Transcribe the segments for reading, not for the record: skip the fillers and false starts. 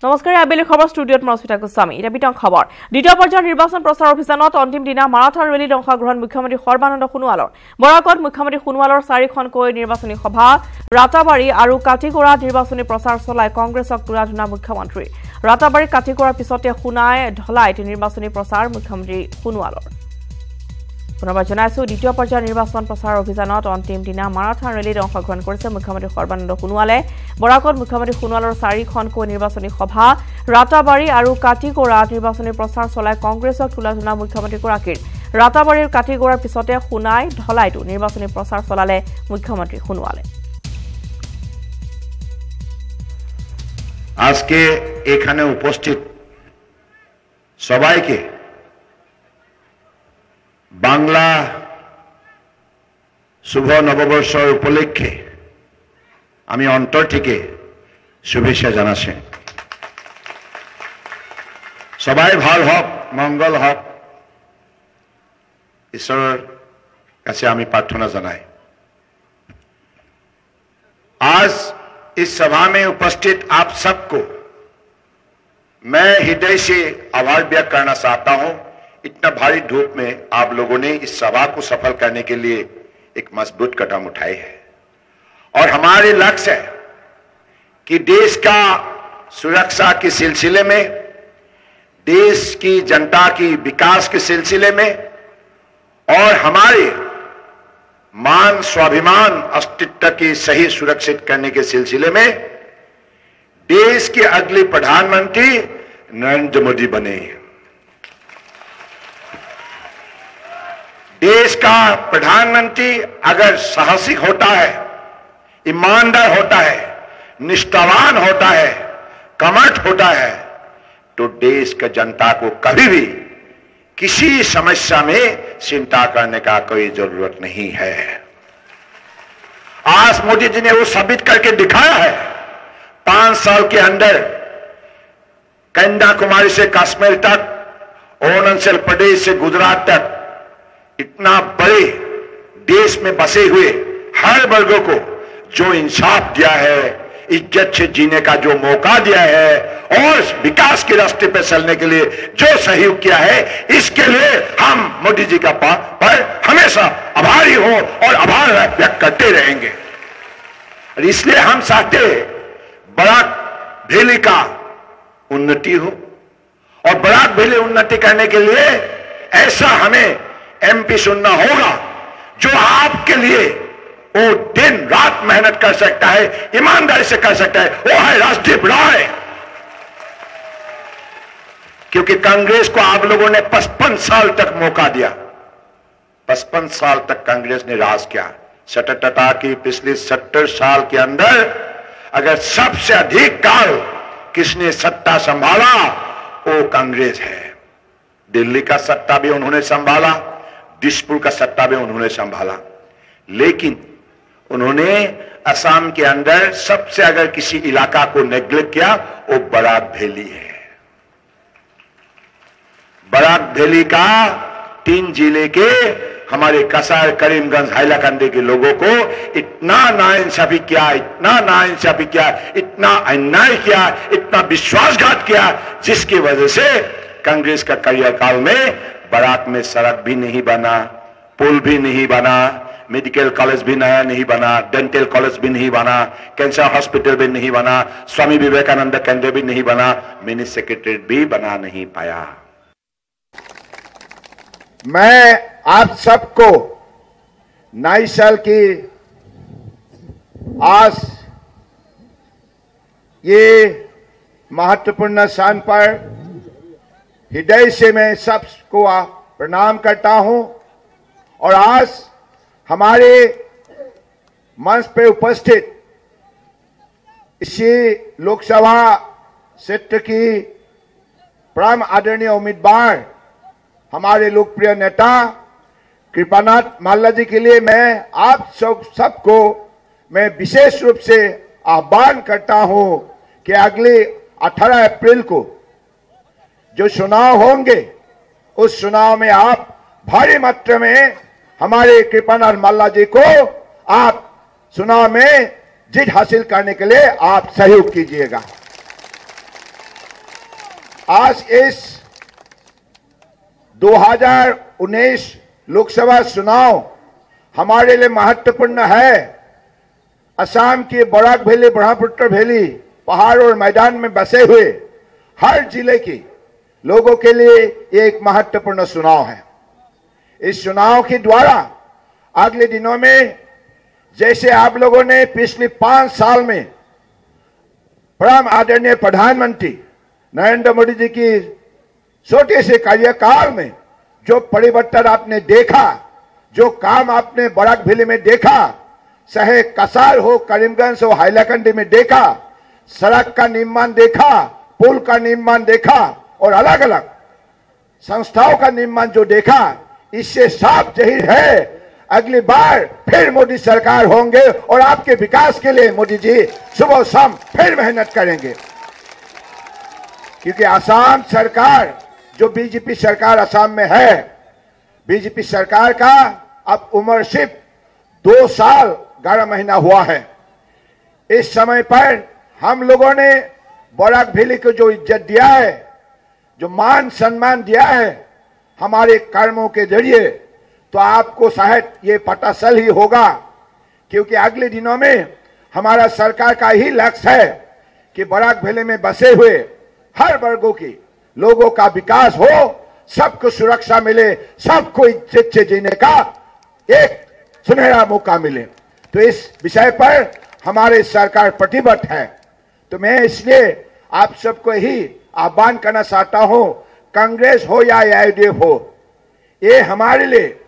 নমস্কাৰ আবেলি খবৰ ষ্টুডিঅত মৰস্মিতা গোস্বামী এটা বিতং খবৰ দ্বিতীয় পৰ্যায়ৰ নিৰ্বাচন প্ৰচাৰ অভিযানত অন্তিম দিনা মাৰাথন ৰেলীত অংশগ্ৰহণ মুখ্যমন্ত্ৰী সৰ্বানন্দ সোণোৱালৰ বৰাকত মুখ্যমন্ত্ৰী সোণোৱালৰ 4খনকৈ নিৰ্বাচনী সভা ৰাতাবাৰী আৰু কাটিগড়াত নিৰ্বাচনী প্ৰচাৰ চলাই কংগ্ৰেছক তুৰাধুনা মুখ্যমন্ত্ৰী ৰাতাবাৰী কাটিগড়াৰ পিছতে শুনাই ঢলাইত নিৰ্বাচনী প্ৰচাৰ মুখ্যমন্ত্ৰী সোণোৱালৰ পুনৰবাৰ জনাইছো দ্বিতীয় পৰ্যায়ৰ নিৰ্বাচন প্ৰচাৰ অভিযানত অন্তিম দিনা মাৰাথন ৰেলীত অংশগ্ৰহণ কৰিছে মুখ্যমন্ত্ৰী সৰ্বানন্দ সোণোৱালে বৰাকত মুখ্যমন্ত্ৰী সোণোৱালৰ 4খনকৈ নিৰ্বাচনী সভা ৰাতাবাৰী আৰু কাটিগড়াত নিৰ্বাচনী প্ৰচাৰ চলাই কংগ্ৰেছক তুলাধুনা মুখ্যমন্ত্ৰীগৰাকীৰ ৰাতাবাৰীৰ কাটিগড়াৰ পিছতে শুনাই ঢলাইতো নিৰ্বাচনী প্ৰচাৰ চলালে মুখ্যমন্ত্ৰী সোণোৱালে আজকে এখানে উপস্থিত সবাইকে বাংলা শুভ নববর্ষর উপলক্ষে আমি অন্তর থেকে শুভেচ্ছা জানাচ্ছি সবাই ভাল হোক মঙ্গল হোক ঈশ্বরের কাছে আমি प्रार्थना জানাই आज इस सभा में उपस्थित आप सबको मैं हृदय से आभार व्यक्त करना चाहता हूं इतना भारी धूप में आप लोगों ने इस सभा को सफल करने के लिए एक मजबूत कदम उठाए है और हमारे लक्ष्य है कि देश का सुरक्षा के सिलसिले में देश की जनता की विकास के सिलसिले में और हमारे मान स्वाभिमान अस्तित्व की सही सुरक्षित करने के सिलसिले में देश के अगले प्रधानमंत्री नरेंद्र मोदी बने देश का प्रधानमंत्री अगर साहसिक होता है ईमानदार होता है निष्ठावान होता है कर्मठ होता है तो देश का जनता को कभी भी किसी समस्या में चिंता करने का कोई जरूरत नहीं है आज मोदी जी ने वो साबित करके दिखाया है 5 साल के अंदर कन्याकुमारी से कश्मीर तक अरुणाचल प्रदेश से गुजरात तक इतना बड़े देश में बसे हुए हर वर्गों को जो इंसाफ दिया है इज्जत से जीने का जो मौका दिया है और विकास के रास्ते पर चलने के लिए जो सहयोग किया है इसके लिए हम मोदी जी का पर हमेशा आभारी हो और आभार व्यक्त करते रहेंगे और इसलिए हम चाहते बराक वैली का उन्नति हो और बराक वैली उन्नति करने के लिए ऐसा हमें एमपी चुनना होगा जो आपके लिए वो दिन रात मेहनत कर सकता है ईमानदारी से कर सकता है वो है राष्ट्रीय राय क्योंकि कांग्रेस को आप लोगों ने 55 साल तक मौका दिया 55 साल तक कांग्रेस ने राज किया सततता की पिछले 70 साल के अंदर अगर सबसे अधिक काल किसने सत्ता संभाला वो कांग्रेस है दिल्ली का सत्ता भी उन्होंने संभाला दिसपुर का सत्ता भी उन्होंने संभाला लेकिन उन्होंने असम के अंदर सबसे अगर किसी इलाका को नेग्लेक्ट किया वो बराक वैली है बराक वैली का 3 जिले के हमारे कसार करीमगंज हैलाकंदी के लोगों को इतना नाइंसाफी किया इतना अन्याय किया इतना विश्वासघात किया जिसकी वजह से कांग्रेस का कार्यकाल में बराक में सड़क भी नहीं बना पुल भी नहीं बना मेडिकल कॉलेज भी नया नहीं बना डेंटल कॉलेज भी नहीं बना कैंसर हॉस्पिटल भी नहीं बना स्वामी विवेकानंद केंद्र भी नहीं बना मिनी सेक्रेटरीट भी बना नहीं पाया मैं आप सबको नई साल की आज ये महत्वपूर्ण स्थान पर हृदय से मैं सबको प्रणाम करता हूं और आज हमारे मंच पे उपस्थित इसी लोकसभा क्षेत्र की परम आदरणीय उम्मीदवार हमारे लोकप्रिय नेता कृपानाथ माल्ला जी के लिए मैं आप सबको मैं विशेष रूप से आह्वान करता हूं कि अगले 18 अप्रैल को जो चुनाव होंगे उस चुनाव में आप भारी मात्रा में हमारे कृपानाथ माल्ला जी को आप चुनाव में जीत हासिल करने के लिए आप सहयोग कीजिएगा। आज इस 2019 लोकसभा चुनाव हमारे लिए महत्वपूर्ण है। असम की बराक वैली, ब्रह्मपुत्र वैली, पहाड़ और मैदान में बसे हुए हर जिले के लोगों के लिए ये एक महत्वपूर्ण चुनाव है। इस चुनाव के द्वारा अगले दिनों में जैसे आप लोगों ने पिछले 5 साल में परम आदरणीय प्रधानमंत्री नरेंद्र मोदी जी की छोटे से कार्यकाल में जो परिवर्तन आपने देखा, जो काम आपने बराक वैली में देखा, चाहे कसार हो, करीमगंज हो, हाइलाकंडी में देखा, सड़क का निर्माण देखा, पुल का निर्माण देखा और अलग अलग संस्थाओं का निर्माण जो देखा, इससे साफ जाहिर है अगली बार फिर मोदी सरकार होंगे और आपके विकास के लिए मोदी जी सुबह शाम फिर मेहनत करेंगे। क्योंकि असम सरकार, जो बीजेपी सरकार असम में है, बीजेपी सरकार का अब उम्र सिर्फ 2 साल 11 महीना हुआ है। इस समय पर हम लोगों ने बराक वैली को जो इज्जत दिया है, जो मान सम्मान दिया है हमारे कर्मों के जरिए, तो आपको शायद ये पता चल ही होगा। क्योंकि अगले दिनों में हमारा सरकार का ही लक्ष्य है कि बराक वैली में बसे हुए हर वर्गों के लोगों का विकास हो, सबको सुरक्षा मिले, सबको इज्जत से जीने का एक सुनहरा मौका मिले। तो इस विषय पर हमारी सरकार प्रतिबद्ध है। तो मैं इसलिए आप सबको ही आह्वान करना चाहता हूं, कांग्रेस हो या AIDF हो, ये हमारे लिए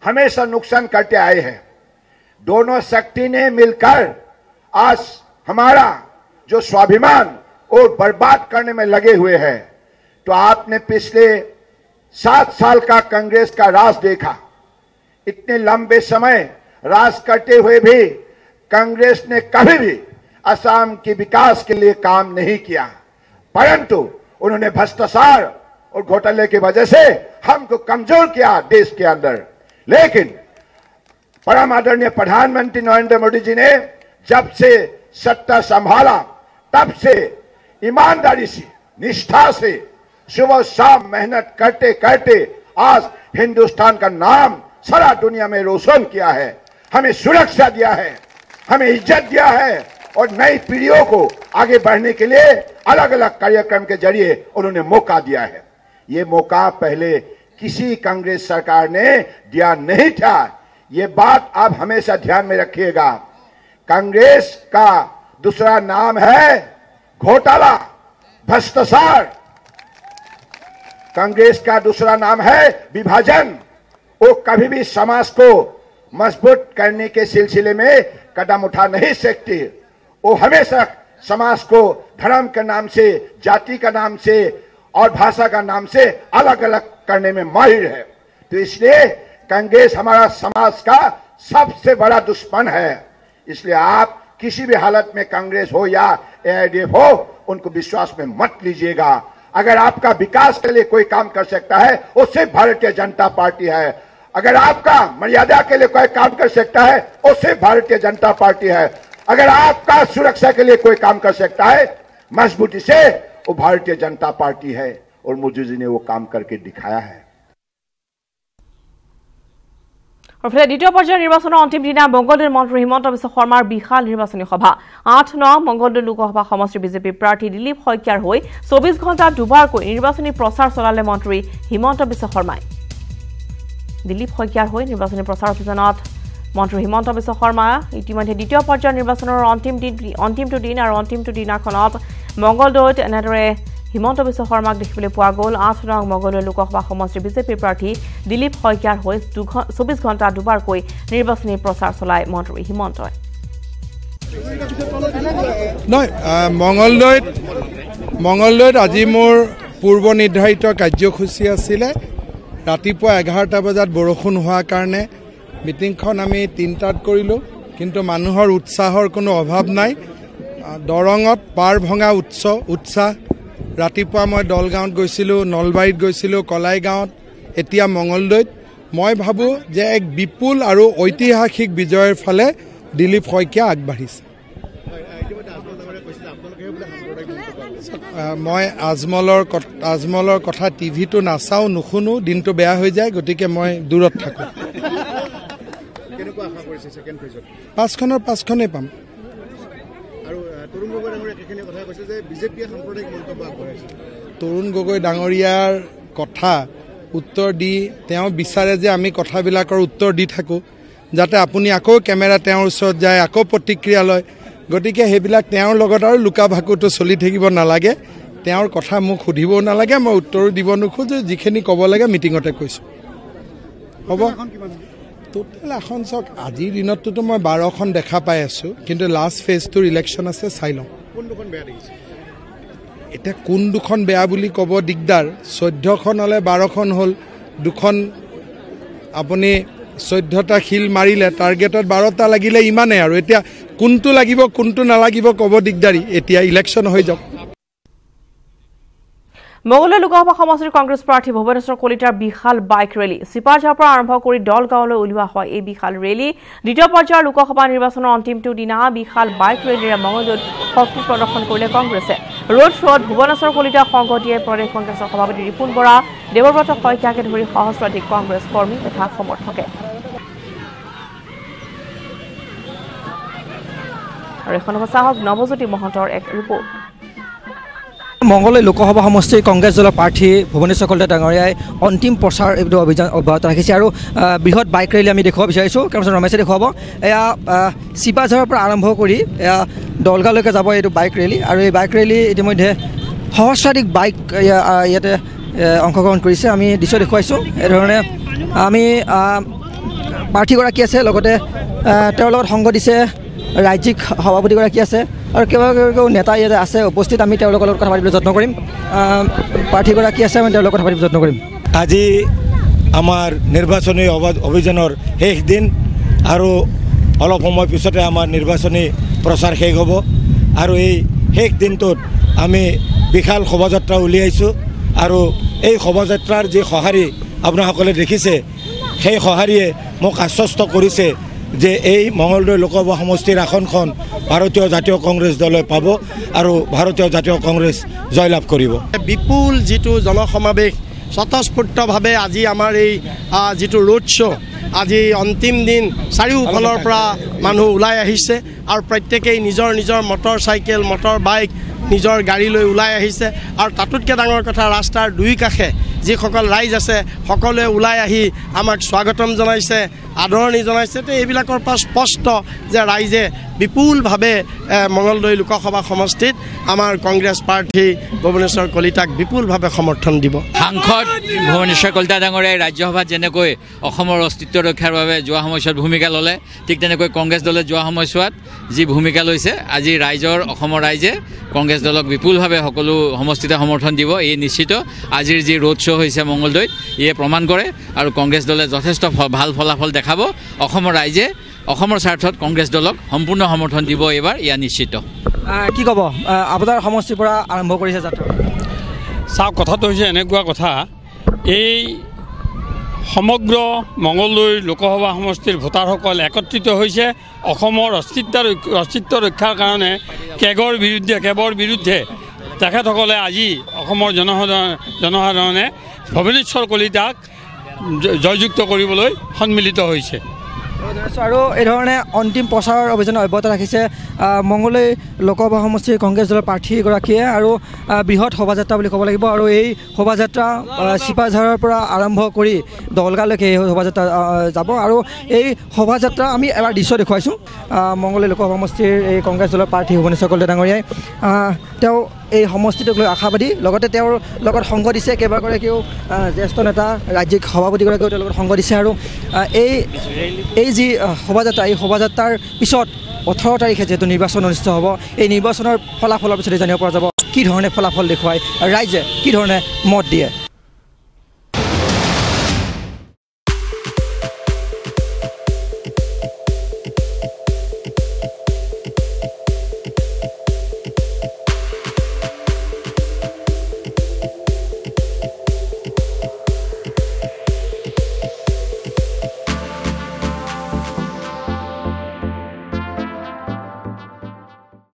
हमेशा नुकसान करते आए हैं। दोनों शक्ति ने मिलकर आज हमारा जो स्वाभिमान और बर्बाद करने में लगे हुए हैं। तो आपने पिछले 7 साल का कांग्रेस का राज देखा। इतने लंबे समय राज करते हुए भी कांग्रेस ने कभी भी असम के विकास के लिए काम नहीं किया, परंतु उन्होंने भ्रष्टाचार और घोटाले की वजह से हमको कमजोर किया देश के अंदर। लेकिन परम आदरणीय प्रधानमंत्री नरेंद्र मोदी जी ने जब से सत्ता संभाला, तब से ईमानदारी से, निष्ठा से, सुबह शाम मेहनत करते करते आज हिंदुस्तान का नाम सारा दुनिया में रोशन किया है। हमें सुरक्षा दिया है, हमें इज्जत दिया है और नई पीढ़ियों को आगे बढ़ने के लिए अलग अलग कार्यक्रम के जरिए उन्होंने मौका दिया है। ये मौका पहले किसी कांग्रेस सरकार ने दिया नहीं था। ये बात आप हमेशा ध्यान में रखिएगा। कांग्रेस का दूसरा नाम है घोटाला, भ्रष्टाचार। कांग्रेस का दूसरा नाम है विभाजन। वो कभी भी समाज को मजबूत करने के सिलसिले में कदम उठा नहीं सकती। वो हमेशा समाज को धर्म के नाम से, जाति का नाम से और भाषा का नाम से अलग अलग करने में माहिर है। तो इसलिए कांग्रेस हमारा समाज का सबसे बड़ा दुश्मन है। इसलिए आप किसी भी हालत में कांग्रेस हो या AIDF हो, उनको विश्वास में मत लीजिएगा। अगर आपका विकास के लिए कोई काम कर सकता है, वो सिर्फ भारतीय जनता पार्टी है। अगर आपका मर्यादा के लिए कोई काम कर सकता है, वो सिर्फ भारतीय जनता पार्टी है। अगर आपका सुरक्षा के लिए कोई काम कर सकता है मजबूती से, वो भारतीय जनता पार्टी है। और मोदी जी ने वो काम करके दिखाया है। দ্বিতীয় পৰ্যায়ৰ নিৰ্বাচনৰ অন্তিম দিনা মংগলদৈৰ মন্ত্ৰী হিমন্ত বিশ্ব শৰ্মাৰ বিশাল নিৰ্বাচনী সভা। ৮-৯ মংগলদৈ লোকসভা সমষ্টিৰ বিজেপি প্ৰাৰ্থী দিলীপ শইকীয়াৰ হৈ ২৪ ঘণ্টা দুবাৰকৈ নিৰ্বাচনী প্ৰচাৰ চলালে মন্ত্ৰী হিমন্ত বিশ্ব শৰ্মাই। দিলীপ শইকীয়াৰ হৈ নিৰ্বাচনী প্ৰচাৰ অভিযানত মন্ত্ৰী হিমন্ত বিশ্ব শৰ্মা ইতিমধ্যে দ্বিতীয় পৰ্যায়ৰ নিৰ্বাচনৰ অন্তিমটো দিন আৰু অন্তিমটো দিনাখনত মংগলদৈত এনেদৰে হিমন্ত বিশ্ব শৰ্মাক দেখিবলৈ পোৱা গ'ল। ৮-৯ মংগলদৈ লোকসভা সমষ্টিৰ বিজেপিৰ প্ৰাৰ্থী দিলীপ শইকীয়াৰ হৈ ২৪ ঘণ্টা দুবাৰকৈ নিৰ্বাচনী প্ৰচাৰ চলায় মন্ত্ৰী হিমন্তই। মংগলদৈত আজি মোৰ পূৰ্ব নিৰ্ধাৰিত কাৰ্যসূচী আছিলে। ৰাতিপুৱা 11টা বজাত বৰষুণ হোৱাৰ কাৰণে মিটিংখন আমি 3টাত কৰিলোঁ, কিন্তু মানুহৰ উৎসাহৰ কোনো অভাৱ নাই। দৰঙত পাৰ ভঙা উৎসাহ। ৰাতিপুৱা মই দলগাঁৱত গৈছিলোঁ, নলবাৰীত গৈছিলোঁ, কলাইগাঁৱত, এতিয়া মংগলদৈত। মই ভাবোঁ যে এক বিপুল আৰু ঐতিহাসিক বিজয়ৰ ফালে দিলীপ শইকীয়া আগবাঢ়িছে। মই আজমলৰ কথা টিভিটো নাচাওঁ নুশুনো দিনটো বেয়া হৈ যায় গতিকে মই দূৰত থাকোঁ 5খনৰ 5খনেই পাম তৰুণ গগৈ ডাঙৰীয়াৰ কথা উত্তৰ দি তেওঁ বিচাৰে যে আমি কথাবিলাকৰ উত্তৰ দি থাকোঁ যাতে আপুনি আকৌ কেমেৰা তেওঁৰ ওচৰত যায় আকৌ প্ৰতিক্ৰিয়া লয় গতিকে সেইবিলাক তেওঁৰ লগত আৰু লুকা ভাকুটো চলি থাকিব নালাগে তেওঁৰ কথা মোক সুধিবও নালাগে মই উত্তৰো দিব নোখোজো যিখিনি ক'ব লাগে মিটিঙতে কৈছোঁ হ'ব টোটেল এখন চাওক আজিৰ দিনততো মই 12খন দেখা পাই আছোঁ কিন্তু লাষ্ট ফেজটোৰ ইলেকশ্যন আছে চাই লওঁ এতিয়া কোন দুখন বেয়া বুলি ক'ব দিগদাৰ 14খন হ'লে 12খন হ'ল দুখন আপুনি 14টা শিল মাৰিলে টাৰ্গেটত 12টা লাগিলে ইমানেই আৰু এতিয়া কোনটো লাগিব কোনটো নালাগিব ক'ব দিগদাৰী এতিয়া ইলেকশ্যন হৈ যাওক মঙ্গলদৈ লোকসভা সমষ্টিৰ কংগ্ৰেছ প্ৰাৰ্থী ভুৱনেশ্বৰ কলিতাৰ বিশাল বাইক ৰেলী চিপাঝাৰৰ পৰা আৰম্ভ কৰি দলগাঁৱলৈ উলিওৱা হয় এই বিশাল ৰেলী দ্বিতীয় পৰ্যায়ৰ লোকসভা নিৰ্বাচনৰ অন্তিমটো দিনা বিশাল বাইক ৰেলীৰে মঙ্গলদৈত শক্তি প্ৰদৰ্শন কৰিলে কংগ্ৰেছে ৰোড শ্ব'ত ভুৱনেশ্বৰ কলিতাক সংগ দিয়ে প্ৰদেশ কংগ্ৰেছৰ সভাপতি ৰিপুণ বৰা দেৱব্ৰত শইকীয়াকে ধৰি সহস্ৰাধিক কংগ্ৰেছ কৰ্মী তথা সমৰ্থকে আৰু এখন চাহক নৱজ্যোতি মহন্তৰ এক ৰিপৰ্ট মঙ্গলদৈ লোকসভা সমষ্টিৰ কংগ্ৰেছ দলৰ প্ৰাৰ্থী ভুৱনেশ্বৰ কলিতা ডাঙৰীয়াই অন্তিম প্ৰচাৰ অভিযান অব্যাহত ৰাখিছে আৰু বৃহৎ বাইক ৰেলী আমি দেখুৱাব বিচাৰিছোঁ কাৰণ ৰমেশে দেখুৱাব এয়া চিপাঝাৰৰ পৰা আৰম্ভ কৰি এয়া দলগাঁৱলৈকে যাব এইটো বাইক ৰেলী আৰু এই বাইক ৰেলী ইতিমধ্যে সহস্ৰাধিক বাইক ইয়াতে অংশগ্ৰহণ কৰিছে আমি দৃশ্য দেখুৱাইছোঁ এইধৰণে আমি প্ৰাৰ্থীগৰাকী আছে লগতে তেওঁৰ লগত সংগ দিছে ৰাজ্যিক সভাপতিগৰাকী আছে আৰু কেইবাগৰাকীও নেতা ইয়াতে আছে উপস্থিত আমি তেওঁলোকৰ লগত কথা পাতিবলৈ যত্ন কৰিম প্ৰাৰ্থীগৰাকী আছে আমি তেওঁলোকৰ কথা পাতিবলৈ যত্ন কৰিম আজি আমাৰ নিৰ্বাচনী অভিযানৰ শেষ দিন আৰু অলপ সময় পিছতে আমাৰ নিৰ্বাচনী প্ৰচাৰ শেষ হ'ব আৰু এই শেষ দিনটোত আমি বিশাল শোভাযাত্ৰা উলিয়াইছোঁ আৰু এই শোভাযাত্ৰাৰ যি সঁহাৰি আপোনাসকলে দেখিছে সেই সঁহাৰিয়ে মোক আশ্বস্ত কৰিছে যে এই মঙ্গলদৈ লোকসভা সমষ্টিৰ আসনখন ভাৰতীয় জাতীয় কংগ্ৰেছ দলে পাব আৰু ভাৰতীয় জাতীয় কংগ্ৰেছ জয়লাভ কৰিব বিপুল যিটো জনসমাৱেশ স্বতঃস্ফূৰ্তভাৱে আজি আমাৰ এই যিটো ৰোড শ্ব' আজি অন্তিম দিন চাৰিওফালৰ পৰা মানুহ ওলাই আহিছে আৰু প্ৰত্যেকেই নিজৰ নিজৰ মটৰ চাইকেল মটৰ বাইক নিজৰ গাড়ী লৈ ওলাই আহিছে আৰু তাতোতকৈ ডাঙৰ কথা ৰাস্তাৰ দুই কাষে যিসকল ৰাইজ আছে সকলোৱে ওলাই আহি আমাক স্বাগতম জনাইছে আদৰণি জনাইছে তো এইবিলাকৰ পৰা স্পষ্ট যে ৰাইজে বিপুলভাৱে মঙ্গলদৈ লোকসভা সমষ্টিত আমাৰ কংগ্ৰেছ প্ৰাৰ্থী ভুৱনেশ্বৰ কলিতাক বিপুলভাৱে সমৰ্থন দিব সাংসদ ভুৱনেশ্বৰ কলিতা ডাঙৰীয়াই ৰাজ্যসভাত যেনেকৈ অসমৰ অস্তিত্ব ৰক্ষাৰ বাবে যোৱা সময়ছোৱাত ভূমিকা ল'লে ঠিক তেনেকৈ কংগ্ৰেছ দলে যোৱা সময়ছোৱাত যি ভূমিকা লৈছে আজি অসমৰ ৰাইজে কংগ্ৰেছ দলক বিপুলভাৱে সকলো সমষ্টিতে সমৰ্থন দিব এই নিশ্চিত আজিৰ যি ৰোড শ্ব' হৈছে মঙ্গলদৈত ইয়ে প্ৰমাণ কৰে আৰু কংগ্ৰেছ দলে যথেষ্ট ভাল ফলাফল দেখাব অসমৰ ৰাইজে অসমৰ স্বাৰ্থত কংগ্ৰেছ দলক সম্পূৰ্ণ সমৰ্থন দিব এইবাৰ ইয়া নিশ্চিত কি ক'ব আপোনাৰ সমষ্টিৰ পৰা আৰম্ভ কৰিছে যাত্ৰা চাওক কথাটো হৈছে এনেকুৱা কথা এই সমগ্ৰ মঙ্গলদৈ লোকসভা সমষ্টিৰ ভোটাৰসকল একত্ৰিত হৈছে অসমৰ অস্তিত্ব ৰক্ষাৰ কাৰণে কেবৰ বিৰুদ্ধে তেখেতসকলে আজি অসমৰ জনসাধাৰণে ভুৱনেশ্বৰ কলিতাক জয়যুক্ত কৰিবলৈ সন্মিলিত হৈছে আৰু এই ধৰণে অন্তিম প্ৰচাৰৰ অভিযান অব্যাহত ৰাখিছে মঙ্গলদৈ লোকসভা সমষ্টিৰ কংগ্ৰেছ দলৰ প্ৰাৰ্থীগৰাকীয়ে আৰু বৃহৎ শোভাযাত্ৰা বুলি ক'ব লাগিব আৰু এই শোভাযাত্ৰা চিপাঝাৰৰ পৰা আৰম্ভ কৰি দলগাঁৱলৈকে এই শোভাযাত্ৰা যাব আৰু এই শোভাযাত্ৰা আমি এবাৰ দৃশ্য দেখুৱাইছোঁ মঙ্গলদৈ লোকসভা সমষ্টিৰ এই কংগ্ৰেছ দলৰ প্ৰাৰ্থী ভুৱনেশ্বৰ কলিতা ডাঙৰীয়াই তেওঁ এই সমষ্টিটোক লৈ আশাবাদী লগতে তেওঁৰ লগত সংগ দিছে কেইবাগৰাকীও জ্যেষ্ঠ নেতা ৰাজ্যিক সভাপতিগৰাকীয়েও তেওঁৰ লগত সংগ দিছে আৰু এই যি শোভাযাত্ৰা এই শোভাযাত্ৰাৰ পিছত 18 তাৰিখে যিহেতু নিৰ্বাচন অনুষ্ঠিত হ'ব এই নিৰ্বাচনৰ ফলাফলৰ পিছতে জানিব পৰা যাব কি ধৰণে ফলাফল দেখুৱায় ৰাইজে কি ধৰণে মত দিয়ে